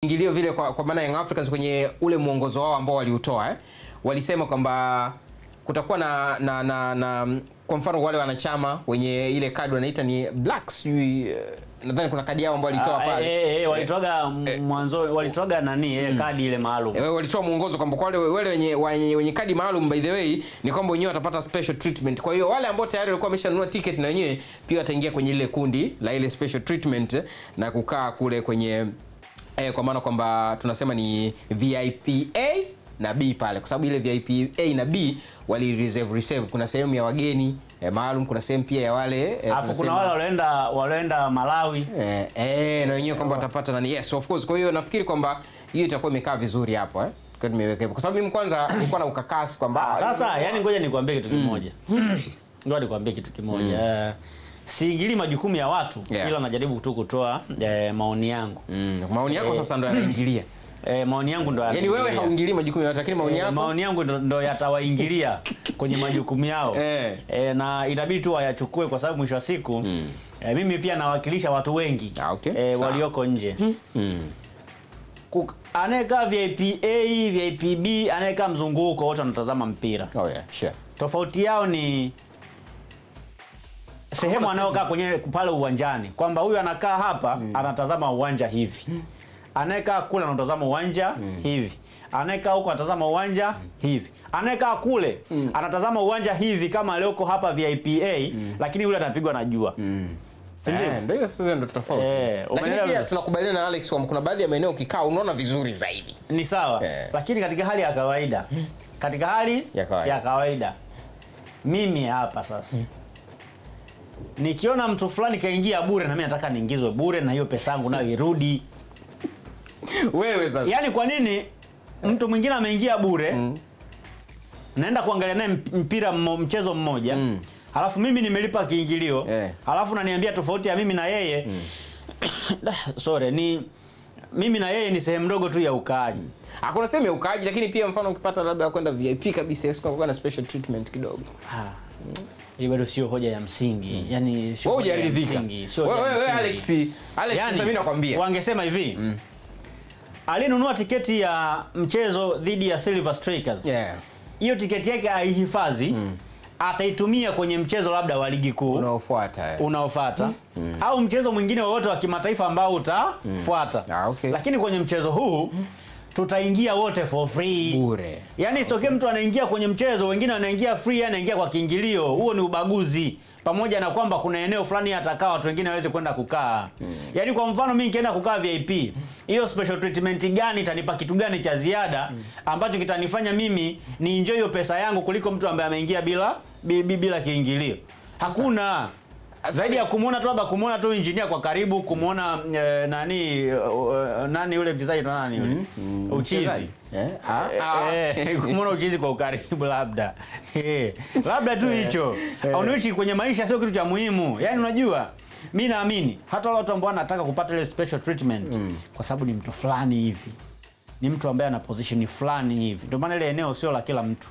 ingilio vile kwa maana Young Africans kwenye ule muongozo wao ambao waliutoa walisema kwamba kutakuwa na kwa mfano wale wanachama wenye ile kadi wanaita ni blacks, nadhani kuna kadi yao ambao walitoa pale walitoaga mwanzo, walitoaga nani kadi ile maalum, walitoa muongozo kwamba kwa wale wenye kadi maalum, by the way, ni kwamba wenyewe watapata special treatment. Kwa hiyo wale ambao tayari walikuwa wameshanunua ticket na wenyewe pia wataingia kwenye ile kundi la ile special treatment na kukaa kule kwenye kwa maana kwamba tunasema ni VIP A na B pale, kwa sababu ile VIP A na B wali reserve. Kuna sehemu ya wageni maalum, kuna sehemu pia ya wale kuna wale walienda Malawi na wenyewe kwamba watapata nani. Yes, of course. Kwa hiyo nafikiri kwamba hiyo itakuwa imekaa vizuri hapo kwa nimeweka hivyo, kwa sababu mimi kwanza nilikuwa na ukakasi kwamba sasa, yani ngoja nikwambie kitu kimoja. Ngoja nikwambie kitu kimoja. Siingili majukumu ya watu, ila najaribu tu kutoa maoni yangu. Maoni yako sasa ndo yanaingilia. Maoni yangu ndo yani wewe hauingilii majukumu ya watu, lakini maoni yangu ndo yatawaingilia kwenye majukumu yao. Na inabidi tu wayachukue, kwa sababu mwisho wa siku mimi pia nawakilisha watu wengi walioko nje. Anayeka VIP A, VIP B, anayeka mzunguko, wote wanatazama mpira. Sure. Tofauti yao ni sehemu anaokaa kwenye pale uwanjani, kwamba huyu anakaa hapa anatazama uwanja hivi. Anayekaa kule anatazama uwanja hivi. Anayekaa huko anatazama uwanja hivi. Anayekaa kule anatazama uwanja hivi kama alioko hapa VIP A, lakini yule anapigwa na jua. Ndio sasa ndio tofauti. Lakini pia tunakubaliana na Alex kwamba kuna baadhi ya maeneo ukikaa unaona vizuri zaidi. Ni sawa. Lakini katika hali ya kawaida, katika hali ya kawaida, mimi hapa sasa nikiona mtu fulani kaingia bure, na mimi nataka niingizwe bure na hiyo pesa yangu nayo irudi. Wewe sasa, yani kwa nini mtu mwingine ameingia bure, naenda kuangalia naye mpira mchezo mmoja, halafu mimi nimelipa kiingilio, halafu naniambia tofauti ya mimi na yeye sorry, ni mimi na yeye ni sehemu ndogo tu ya ukaaji. Hakuna sehemu ya ukaaji, lakini pia mfano ukipata labda kwenda VIP kabisa, kwa na special treatment kidogo. Hii bado sio hoja ya msingi. Yani sio hoja ya msingi. Wewe Alex, yani, mimi nakwambia wangesema hivi. Alinunua tiketi ya mchezo dhidi ya Silver Strikers. Hiyo tiketi yake aihifadhi, ataitumia kwenye mchezo labda wa ligi kuu unaofuata au mchezo mwingine wowote wa kimataifa ambao utafuata. Lakini kwenye mchezo huu tutaingia wote for free bure. Yani isitokee mtu anaingia kwenye mchezo, wengine wanaingia free, anaingia kwa kiingilio. Huo ni ubaguzi, pamoja na kwamba kuna eneo fulani atakaa watu wengine waweze kwenda kukaa. Yani kwa mfano mimi nikienda kukaa VIP, hiyo special treatment gani itanipa kitu gani cha ziada ambacho kitanifanya mimi ni enjoy hiyo pesa yangu kuliko mtu ambaye ameingia bila kiingilio? Hakuna. Zaidi ya kumuona tu engineer kwa karibu, kumuona nani yule mchezaji nani yule Uchizi. Kumuona Uchizi kwa ukaribu labda. Labda tu hicho. Unaishi kwenye maisha sio kitu cha muhimu. Yani unajua, mimi naamini hata wale watu ambao wanataka kupata ile special treatment kwa sababu ni mtu fulani hivi, ni mtu ambaye ana position fulani hivi, ndio maana ile eneo sio la kila mtu.